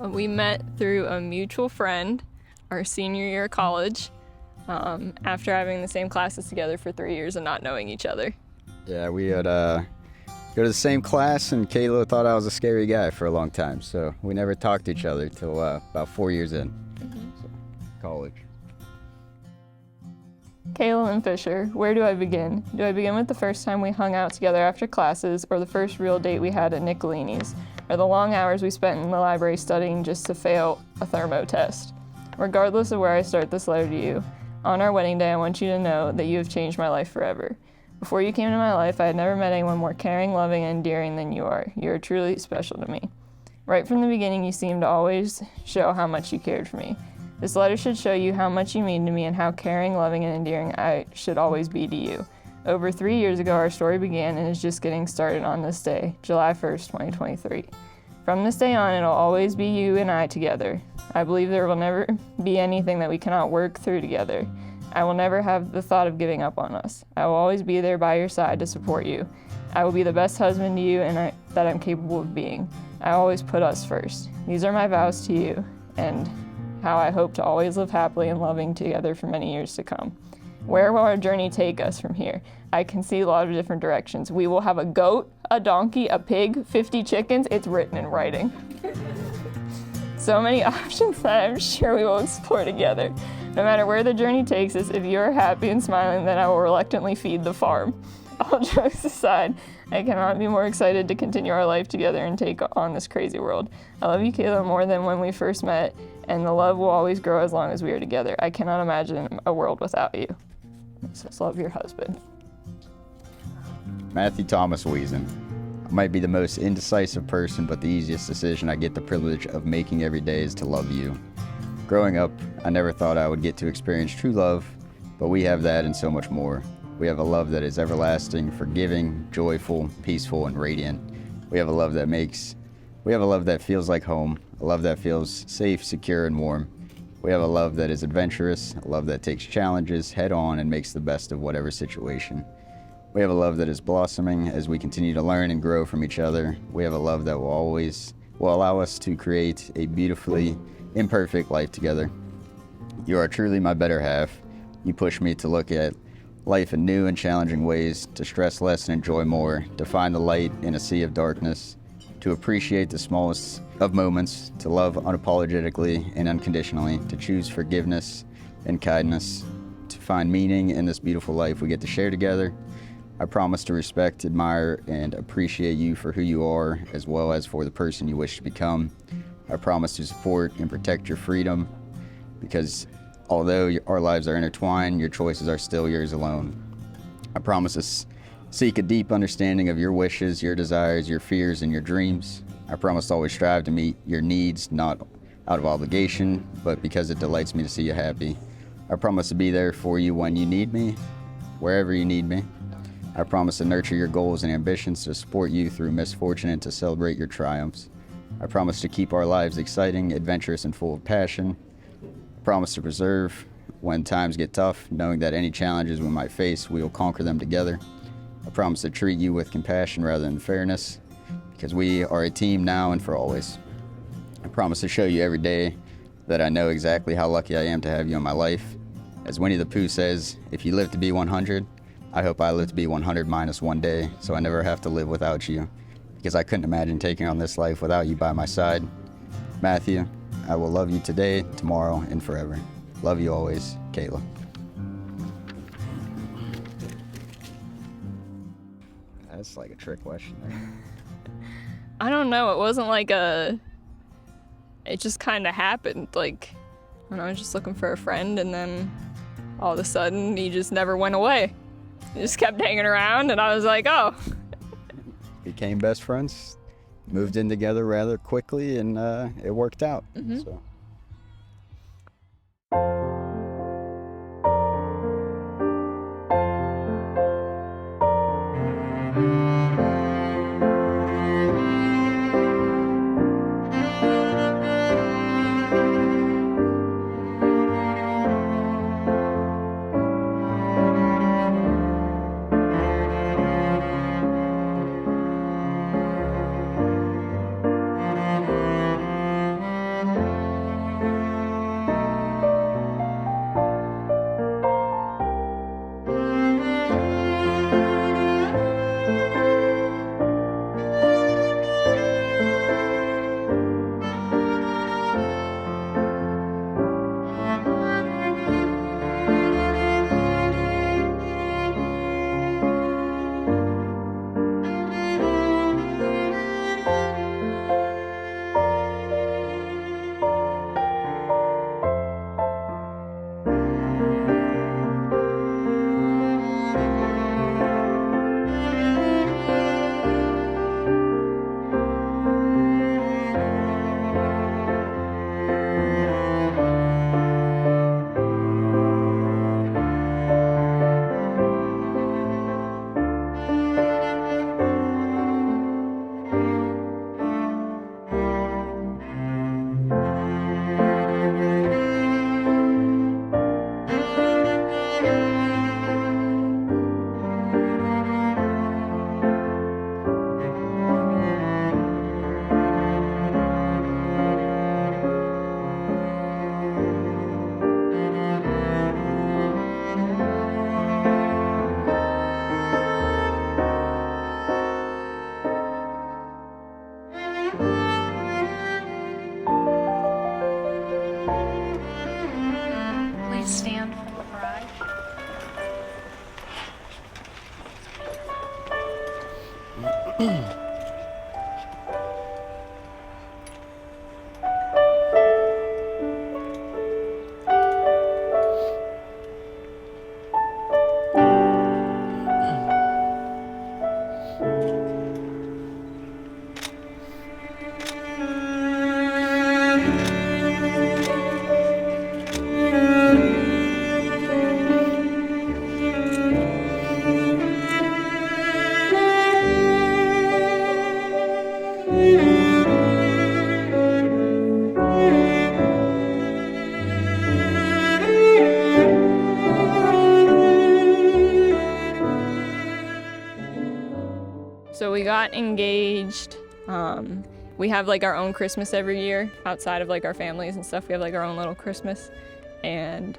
We met through a mutual friend our senior year of college, after having the same classes together for 3 years and not knowing each other. Yeah, we had go to the same class, and Kayla thought I was a scary guy for a long time, so we never talked to each other till about 4 years in so, college. Kayla and Fisher, where do I begin? Do I begin with the first time we hung out together after classes, or the first real date we had at Nicolini's, or the long hours we spent in the library studying just to fail a thermo test? Regardless of where I start this letter to you, on our wedding day I want you to know that you have changed my life forever. Before you came into my life, I had never met anyone more caring, loving, and endearing than you are. You are truly special to me. Right from the beginning, you seemed to always show how much you cared for me. This letter should show you how much you mean to me and how caring, loving, and endearing I should always be to you. Over 3 years ago, our story began and is just getting started on this day, July 1st, 2023. From this day on, it'll always be you and I together. I believe there will never be anything that we cannot work through together. I will never have the thought of giving up on us. I will always be there by your side to support you. I will be the best husband to you that I'm capable of being. I always put us first. These are my vows to you, and how I hope to always live happily and loving together for many years to come. Where will our journey take us from here? I can see a lot of different directions. We will have a goat, a donkey, a pig, 50 chickens. It's written in writing. So many options that I'm sure we will explore together. No matter where the journey takes us, if you're happy and smiling, then I will reluctantly feed the farm. All jokes aside, I cannot be more excited to continue our life together and take on this crazy world. I love you, Kayla, more than when we first met, and the love will always grow as long as we are together. I cannot imagine a world without you. It says, love your husband. Matthew Thomas Wiesen. I might be the most indecisive person, but the easiest decision I get the privilege of making every day is to love you. Growing up, I never thought I would get to experience true love, but we have that and so much more. We have a love that is everlasting, forgiving, joyful, peaceful, and radiant. We have a love that feels like home, a love that feels safe, secure, and warm. We have a love that is adventurous, a love that takes challenges head on and makes the best of whatever situation. We have a love that is blossoming as we continue to learn and grow from each other. We have a love that will allow us to create a beautifully imperfect life together. You are truly my better half. You push me to look at life in new and challenging ways, to stress less and enjoy more, to find the light in a sea of darkness, to appreciate the smallest of moments, to love unapologetically and unconditionally, to choose forgiveness and kindness, to find meaning in this beautiful life we get to share together. I promise to respect, admire, and appreciate you for who you are, as well as for the person you wish to become. I promise to support and protect your freedom, because although our lives are intertwined, your choices are still yours alone. I promise to seek a deep understanding of your wishes, your desires, your fears, and your dreams. I promise to always strive to meet your needs, not out of obligation, but because it delights me to see you happy. I promise to be there for you when you need me, wherever you need me. I promise to nurture your goals and ambitions, to support you through misfortune, and to celebrate your triumphs. I promise to keep our lives exciting, adventurous, and full of passion. I promise to preserve when times get tough, knowing that any challenges we might face, we will conquer them together. I promise to treat you with compassion rather than fairness, because we are a team now and for always. I promise to show you every day that I know exactly how lucky I am to have you in my life. As Winnie the Pooh says, if you live to be 100, I hope I live to be 100 minus one day, so I never have to live without you, because I couldn't imagine taking on this life without you by my side. Matthew, I will love you today, tomorrow, and forever. Love you always, Kayla. That's like a trick question. I don't know. It wasn't like it just kind of happened. Like, I don't know, I was just looking for a friend, and then all of a sudden he just never went away. He just kept hanging around, and I was like, oh. Became best friends, moved in together rather quickly, and it worked out. Mm-hmm. So. So we got engaged. We have like our own Christmas every year outside of like our families and stuff. We have like our own little Christmas. And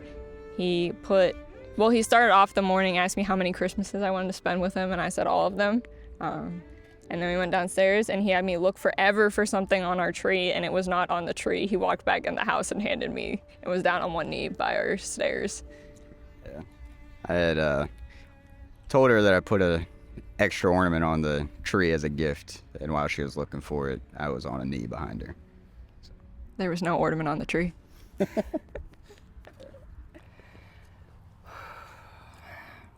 he started off the morning, asked me how many Christmases I wanted to spend with him, and I said all of them. And then we went downstairs and he had me look forever for something on our tree, and it was not on the tree. He walked back in the house and handed me, it was down on one knee by our stairs. Yeah. I had told her that I put a extra ornament on the tree as a gift, and while she was looking for it, I was on a knee behind her. There was no ornament on the tree.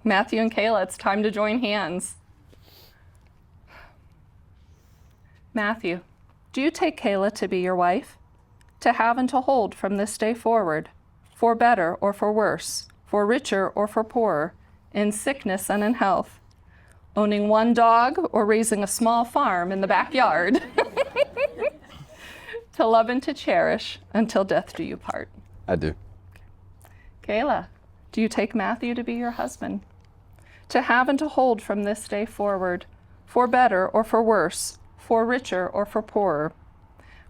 Matthew and Kayla, it's time to join hands. Matthew, do you take Kayla to be your wife? To have and to hold from this day forward, for better or for worse, for richer or for poorer, in sickness and in health, owning one dog or raising a small farm in the backyard, to love and to cherish until death do you part? I do. Kayla, do you take Matthew to be your husband? To have and to hold from this day forward, for better or for worse, for richer or for poorer,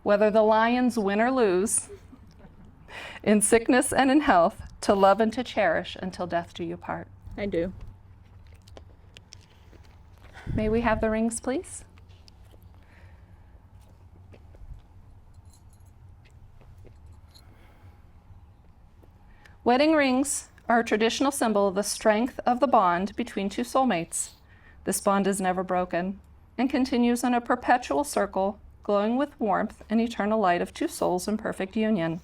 whether the Lions win or lose, in sickness and in health, to love and to cherish until death do you part? I do. May we have the rings, please? Wedding rings are a traditional symbol of the strength of the bond between two soulmates. This bond is never broken and continues in a perpetual circle, glowing with warmth and eternal light of two souls in perfect union.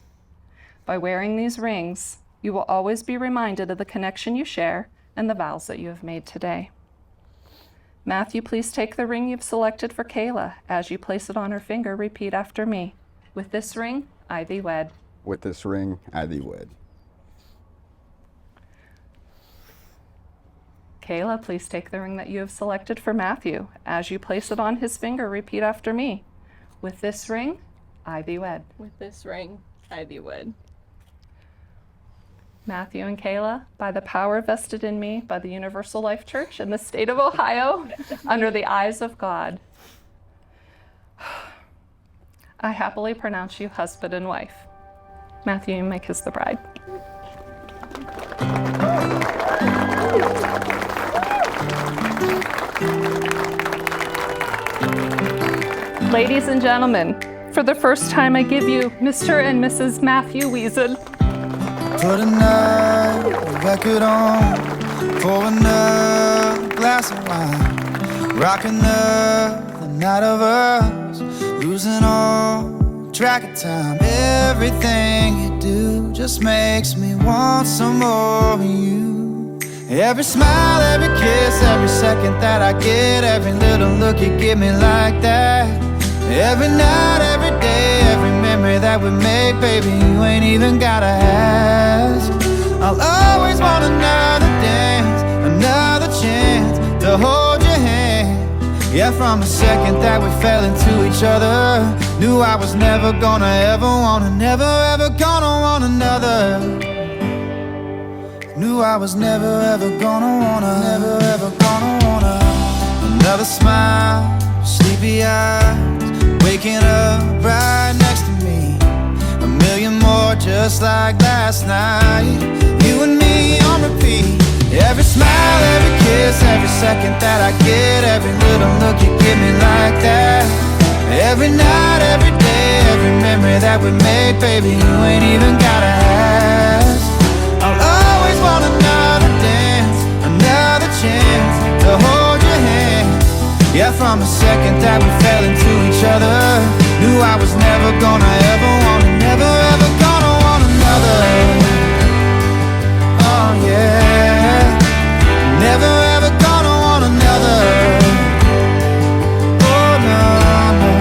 By wearing these rings, you will always be reminded of the connection you share and the vows that you have made today. Matthew, please take the ring you've selected for Kayla. As you place it on her finger, repeat after me. With this ring, I thee wed. With this ring, I thee wed. Kayla, please take the ring that you have selected for Matthew. As you place it on his finger, repeat after me. With this ring, I thee wed. With this ring, I thee wed. Matthew and Kayla, by the power vested in me by the Universal Life Church in the state of Ohio, under the eyes of God, I happily pronounce you husband and wife. Matthew, you may kiss the bride. Ladies and gentlemen, for the first time I give you Mr. and Mrs. Matthew Wiesen. Put another record on for another glass of wine. Rock another night of us, losing all track of time. Everything you do just makes me want some more of you. Every smile, every kiss, every second that I get, every little look you give me like that. Every night, every day, every memory that we make, baby, you ain't even gotta ask. I'll always want another dance, another chance to hold your hand. Yeah, from the second that we fell into each other, knew I was never gonna ever wanna, never ever gonna want another. Knew I was never ever gonna wanna, never ever gonna wanna. Another smile, sleepy eyes, waking up right next to me. A million more just like last night. You and me on repeat. Every smile, every kiss, every second that I get, every little look you give me like that. Every night, every day, every memory that we made, baby, you ain't even gotta ask. I'll always want another dance, another chance to hold your hand. Yeah, from the second that we fell into each other, knew I was never gonna ever want, never ever gonna want another. Oh yeah, never ever gonna want another. Oh no, no.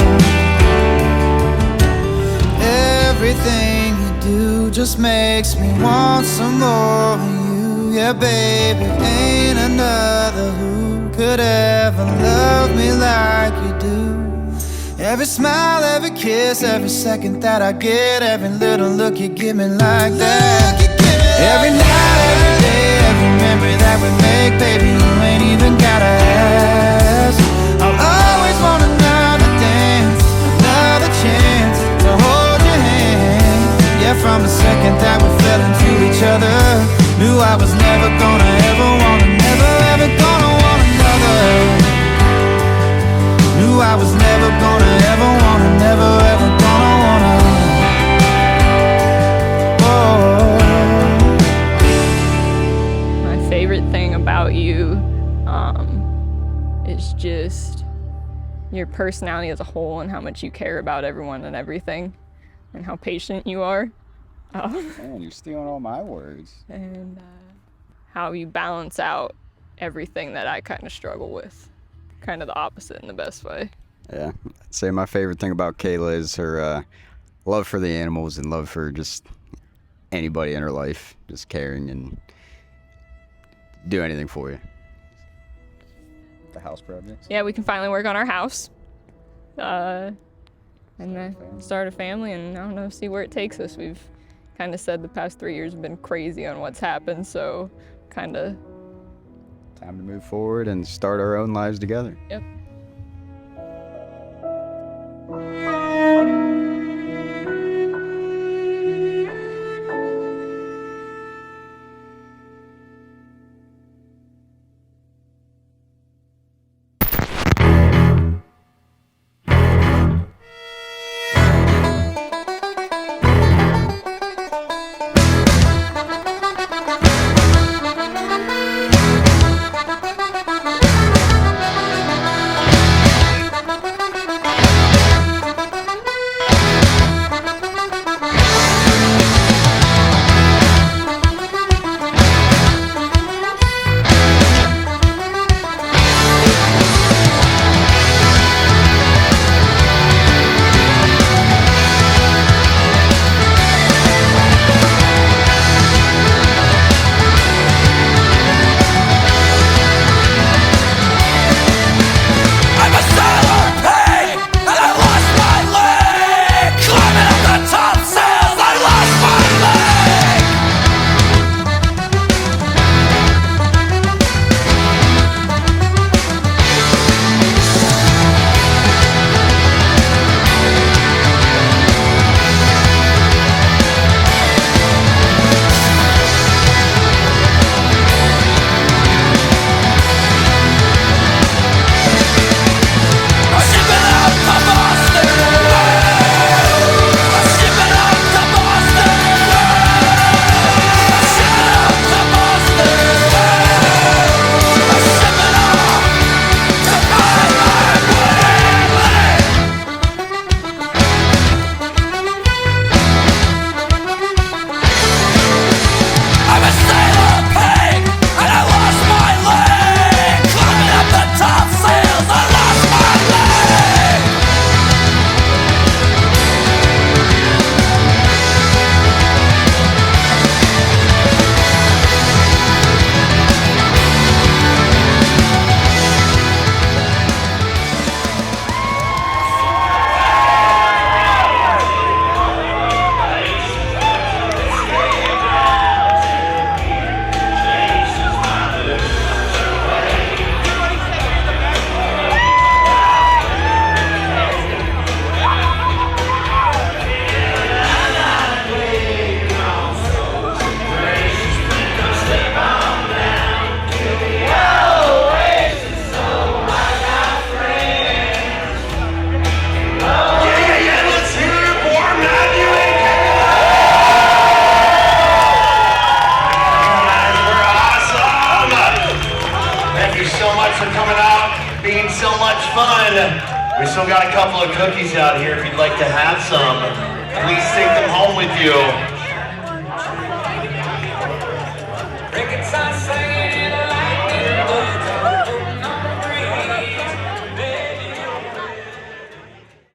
Everything you do just makes me want some more of you. Yeah, baby, ain't another who could ever love me like you do. Every smile, every kiss, every second that I get, every little look you give me like that. Every night, every day, every memory that we make, baby, you ain't even gotta ask. I'll always want another dance, another chance to hold your hand. Yeah, from the second that we fell into each other, knew I was never gonna ever want, never ever gonna want another. Knew I was never gonna ever want, never ever gonna wanna. Oh. My favorite thing about you is just your personality as a whole and how much you care about everyone and everything and how patient you are. Man, you're stealing all my words. And how you balance out everything that I kind of struggle with. Kind of the opposite in the best way. Yeah, I'd say my favorite thing about Kayla is her love for the animals and love for just anybody in her life, just caring and do anything for you. The house projects? Yeah, we can finally work on our house. And then start a family, and I don't know, see where it takes us. We've kind of said the past 3 years have been crazy on what's happened, so kind of. Time to move forward and start our own lives together. Yep. fun. We still got a couple of cookies out here if you'd like to have some. Please take them home with you.